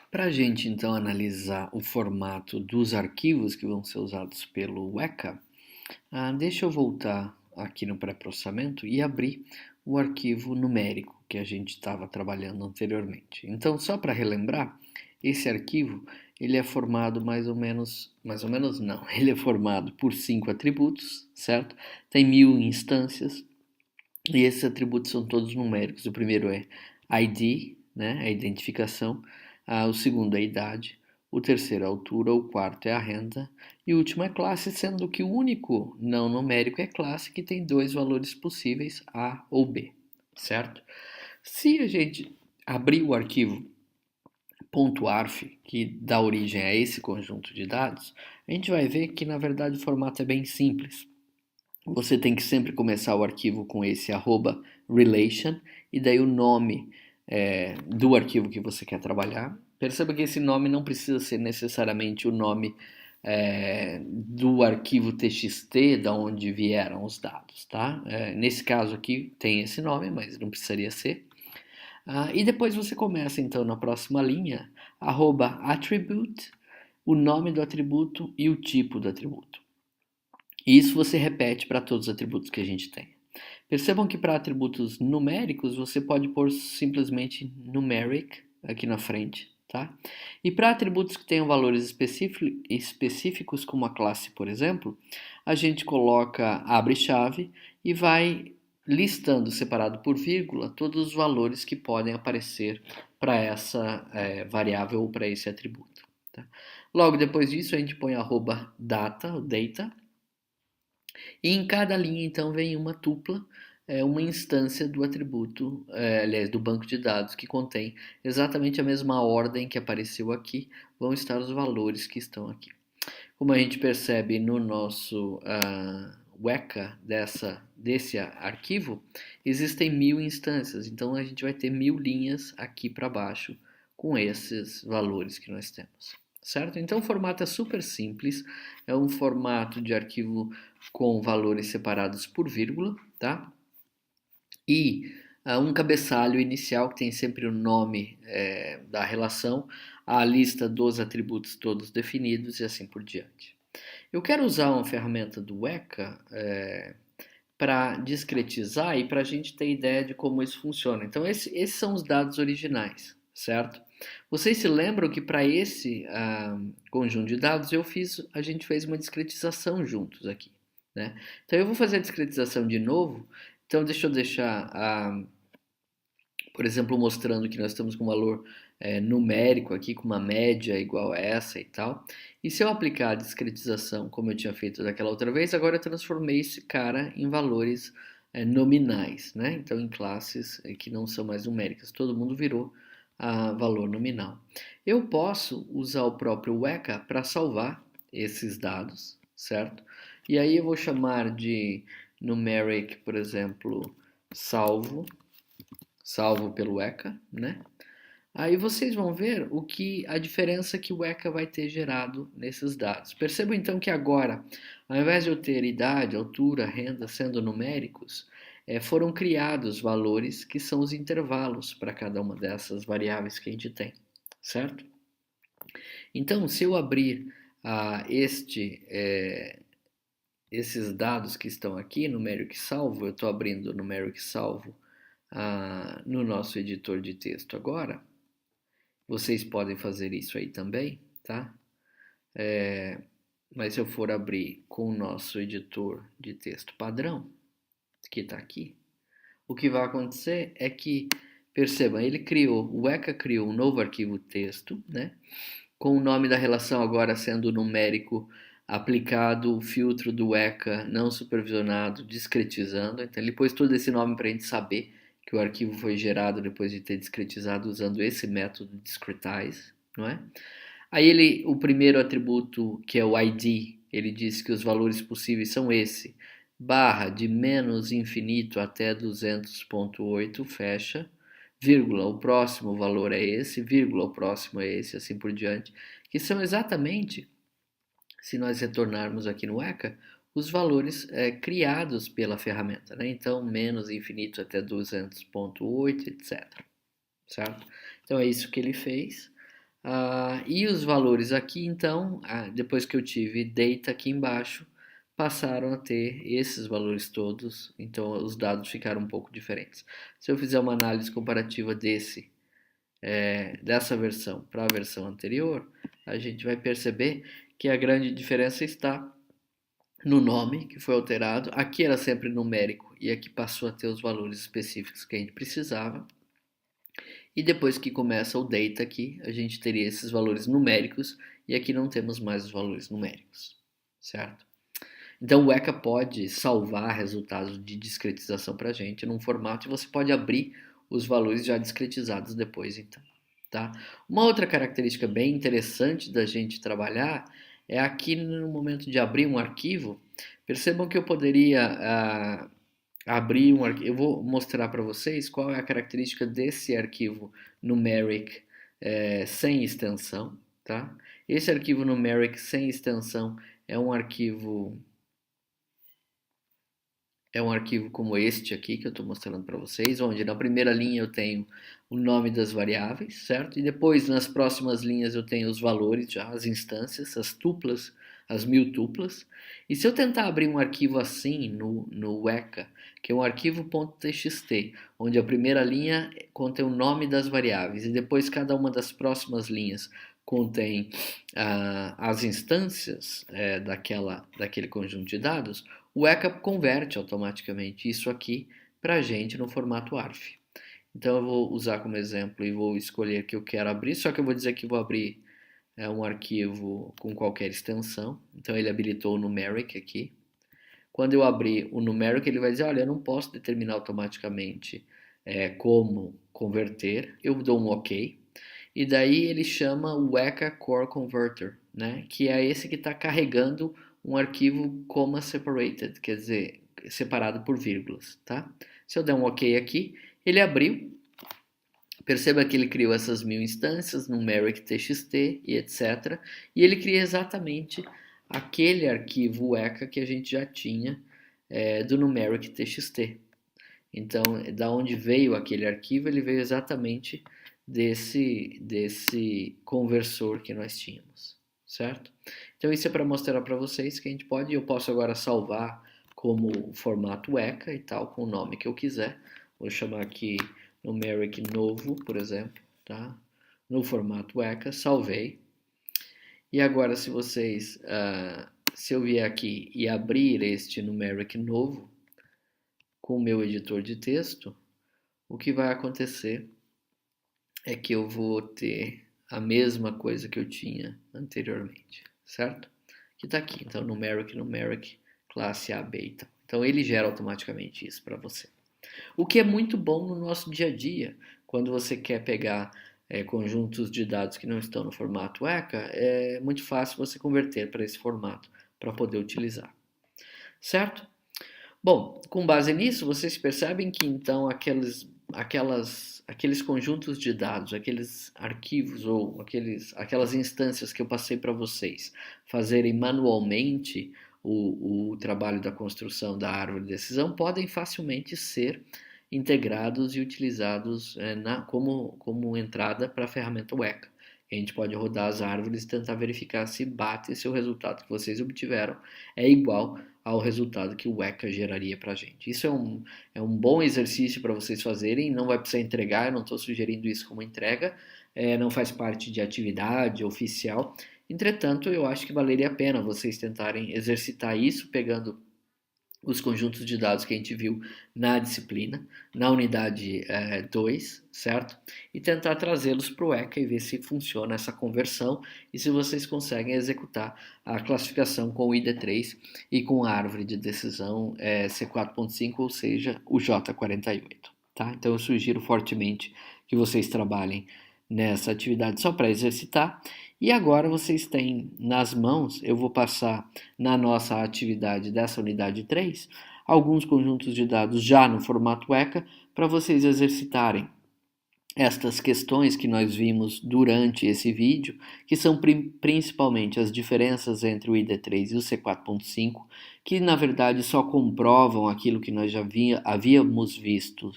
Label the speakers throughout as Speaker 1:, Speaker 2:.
Speaker 1: Para a gente então analisar o formato dos arquivos que vão ser usados pelo Weka, deixa eu voltar aqui no pré-processamento e abrir o arquivo numérico que a gente estava trabalhando anteriormente. Então, só para relembrar, esse arquivo ele é formado mais ou menos não, ele é formado por 5 atributos, certo? Tem 1000 instâncias e esses atributos são todos numéricos. O primeiro é ID, né, a identificação. O segundo é a idade. O terceiro é a altura. O quarto é a renda. E o último é classe, sendo que o único não numérico é classe, que tem dois valores possíveis, A ou B, certo? Se a gente abrir o arquivo .arf, que dá origem a esse conjunto de dados, a gente vai ver que, na verdade, o formato é bem simples. Você tem que sempre começar o arquivo com esse @relation e daí o nome do arquivo que você quer trabalhar. Perceba que esse nome não precisa ser necessariamente o nome do arquivo TXT da onde vieram os dados, tá? Nesse caso aqui tem esse nome, mas não precisaria ser. E depois você começa então na próxima linha, @attribute, o nome do atributo e o tipo do atributo. E isso você repete para todos os atributos que a gente tem. Percebam que para atributos numéricos você pode pôr simplesmente numeric aqui na frente, tá? E para atributos que tenham valores específicos, como a classe, por exemplo, a gente coloca abre-chave e vai listando separado por vírgula todos os valores que podem aparecer para essa variável ou para esse atributo. Tá? Logo depois disso a gente põe @data, data, e em cada linha, então, vem uma tupla, uma instância do atributo, aliás, do banco de dados, que contém exatamente a mesma ordem que apareceu aqui, vão estar os valores que estão aqui. Como a gente percebe no nosso Weka desse arquivo, existem 1000 instâncias, então a gente vai ter 1000 linhas aqui para baixo com esses valores que nós temos, certo? Então o formato é super simples, é um formato de arquivo com valores separados por vírgula, tá? E um cabeçalho inicial que tem sempre o nome da relação, a lista dos atributos todos definidos e assim por diante. Eu quero usar uma ferramenta do Weka para discretizar e para a gente ter ideia de como isso funciona. Então, esses são os dados originais, certo? Vocês se lembram que para esse conjunto de dados a gente fez uma discretização juntos aqui, né? Então eu vou fazer a discretização de novo. Então deixa eu deixar, por exemplo, mostrando que nós estamos com um valor numérico aqui, com uma média igual a essa e tal. E se eu aplicar a discretização como eu tinha feito daquela outra vez, agora eu transformei esse cara em valores nominais, né? Então em classes que não são mais numéricas, todo mundo virou valor nominal. Eu posso usar o próprio Weka para salvar esses dados, certo? E aí eu vou chamar de numeric, por exemplo, salvo pelo Weka, né? Aí vocês vão ver a diferença que o Weka vai ter gerado nesses dados. Percebam então que agora, ao invés de eu ter idade, altura, renda sendo numéricos, foram criados valores que são os intervalos para cada uma dessas variáveis que a gente tem, certo? Então, se eu abrir esses dados que estão aqui, numeric salvo, eu estou abrindo o numeric salvo no nosso editor de texto agora. Vocês podem fazer isso aí também, tá? Mas se eu for abrir com o nosso editor de texto padrão, que está aqui, o que vai acontecer é que, percebam, o Weka criou um novo arquivo texto, né? Com o nome da relação agora sendo numérico aplicado, o filtro do Weka não supervisionado, discretizando. Então ele pôs todo esse nome para a gente saber que o arquivo foi gerado depois de ter discretizado usando esse método discretize, não é? Aí o primeiro atributo, que é o ID, ele diz que os valores possíveis são esse, barra de menos infinito até 200.8, fecha, vírgula, o próximo valor é esse, vírgula, o próximo é esse, assim por diante, que são exatamente, se nós retornarmos aqui no Weka, os valores criados pela ferramenta, né? Então, menos infinito até 200.8, etc. Certo? Então, é isso que ele fez. E os valores aqui, então, depois que eu tive data aqui embaixo, passaram a ter esses valores todos, então os dados ficaram um pouco diferentes. Se eu fizer uma análise comparativa dessa versão para a versão anterior, a gente vai perceber que a grande diferença está no nome, que foi alterado. Aqui era sempre numérico e aqui passou a ter os valores específicos que a gente precisava. E depois que começa o data aqui, a gente teria esses valores numéricos e aqui não temos mais os valores numéricos, certo? Então o ECA pode salvar resultados de discretização para a gente num formato e você pode abrir os valores já discretizados depois, então. Tá? Uma outra característica bem interessante da gente trabalhar é aqui no momento de abrir um arquivo. Percebam que eu poderia abrir um arquivo. Eu vou mostrar para vocês qual é a característica desse arquivo numeric sem extensão. Tá? Esse arquivo numeric sem extensão é um arquivo como este aqui que eu estou mostrando para vocês, onde na primeira linha eu tenho o nome das variáveis, certo? E depois nas próximas linhas eu tenho os valores já, as instâncias, as tuplas, as mil tuplas. E se eu tentar abrir um arquivo assim no Weka, que é um arquivo.txt, onde a primeira linha contém o nome das variáveis e depois cada uma das próximas linhas contém as instâncias daquele conjunto de dados, o Weka converte automaticamente isso aqui para a gente no formato ARF. Então eu vou usar como exemplo e vou escolher que eu quero abrir, só que eu vou dizer que vou abrir um arquivo com qualquer extensão. Então ele habilitou o numeric aqui. Quando eu abrir o numeric, ele vai dizer, olha, eu não posso determinar automaticamente como converter. Eu dou um OK. E daí ele chama o Weka Core Converter, né? Que é esse que está carregando um arquivo comma separated, quer dizer, separado por vírgulas, tá? Se eu der um OK aqui, ele abriu. Perceba que ele criou essas 1000 instâncias, numeric txt e etc. E ele cria exatamente aquele arquivo Weka que a gente já tinha do numeric txt. Então, da onde veio aquele arquivo, ele veio exatamente desse conversor que nós tínhamos, certo? Então isso é para mostrar para vocês que a gente pode, eu posso agora salvar como formato Weka e tal, com o nome que eu quiser. Vou chamar aqui numeric novo, por exemplo, tá? No formato Weka, salvei. E agora se eu vier aqui e abrir este numeric novo com o meu editor de texto, o que vai acontecer é que eu vou ter a mesma coisa que eu tinha anteriormente, certo? Que está aqui, então numeric, classe A, B e tal. Então ele gera automaticamente isso para você. O que é muito bom no nosso dia a dia, quando você quer pegar conjuntos de dados que não estão no formato Weka, é muito fácil você converter para esse formato para poder utilizar, certo? Bom, com base nisso, vocês percebem que então aqueles conjuntos de dados, aqueles arquivos ou aquelas instâncias que eu passei para vocês fazerem manualmente o trabalho da construção da árvore de decisão podem facilmente ser integrados e utilizados como entrada para a ferramenta Weka. A gente pode rodar as árvores e tentar verificar se bate se o resultado que vocês obtiveram é igual ao resultado que o Weka geraria para a gente. Isso é um bom exercício para vocês fazerem, não vai precisar entregar, eu não estou sugerindo isso como entrega, não faz parte de atividade oficial. Entretanto, eu acho que valeria a pena vocês tentarem exercitar isso, pegando os conjuntos de dados que a gente viu na disciplina, na unidade 2, certo? E tentar trazê-los para o Weka e ver se funciona essa conversão e se vocês conseguem executar a classificação com o ID3 e com a árvore de decisão C4.5, ou seja, o J48. Tá? Então eu sugiro fortemente que vocês trabalhem nessa atividade só para exercitar. E agora vocês têm nas mãos, eu vou passar na nossa atividade dessa unidade 3, alguns conjuntos de dados já no formato Weka para vocês exercitarem estas questões que nós vimos durante esse vídeo, que são principalmente as diferenças entre o ID3 e o C4.5, que na verdade só comprovam aquilo que nós já havíamos visto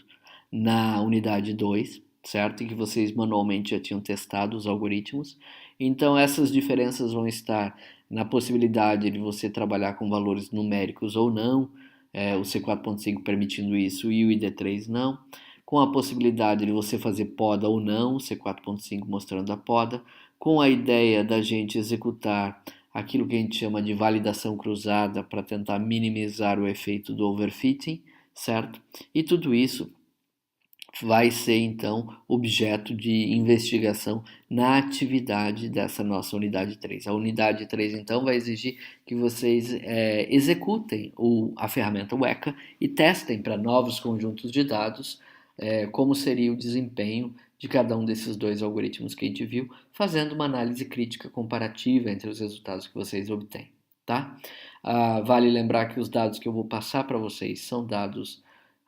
Speaker 1: na unidade 2. certo? E que vocês manualmente já tinham testado os algoritmos. Então, essas diferenças vão estar na possibilidade de você trabalhar com valores numéricos ou não, o C4.5 permitindo isso e o ID3 não, com a possibilidade de você fazer poda ou não, o C4.5 mostrando a poda, com a ideia da gente executar aquilo que a gente chama de validação cruzada para tentar minimizar o efeito do overfitting, certo? E tudo isso vai ser então objeto de investigação na atividade dessa nossa unidade 3. A unidade 3 então vai exigir que vocês executem a ferramenta Weka e testem para novos conjuntos de dados como seria o desempenho de cada um desses dois algoritmos que a gente viu, fazendo uma análise crítica comparativa entre os resultados que vocês obtêm. Tá? Vale lembrar que os dados que eu vou passar para vocês são dados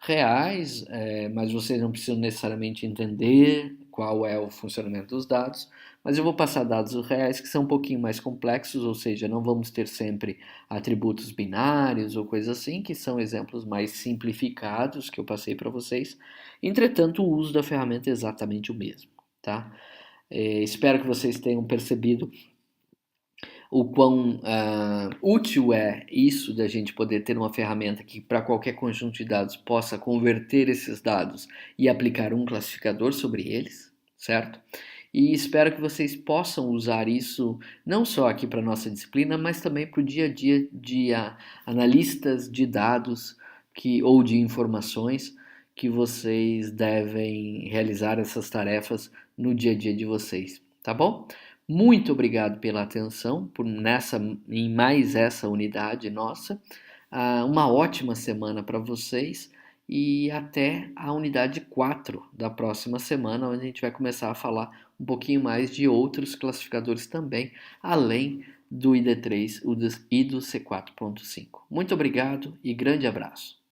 Speaker 1: reais, mas vocês não precisam necessariamente entender qual é o funcionamento dos dados, mas eu vou passar dados reais que são um pouquinho mais complexos, ou seja, não vamos ter sempre atributos binários ou coisas assim, que são exemplos mais simplificados que eu passei para vocês. Entretanto, o uso da ferramenta é exatamente o mesmo, tá? Espero que vocês tenham percebido o quão útil é isso da gente poder ter uma ferramenta que para qualquer conjunto de dados possa converter esses dados e aplicar um classificador sobre eles, certo? E espero que vocês possam usar isso não só aqui para a nossa disciplina, mas também para o dia a dia de analistas de dados ou de informações que vocês devem realizar essas tarefas no dia a dia de vocês, tá bom? Muito obrigado pela atenção em mais essa unidade nossa. Uma ótima semana para vocês e até a unidade 4 da próxima semana, onde a gente vai começar a falar um pouquinho mais de outros classificadores também, além do ID3 e do C4.5. Muito obrigado e grande abraço.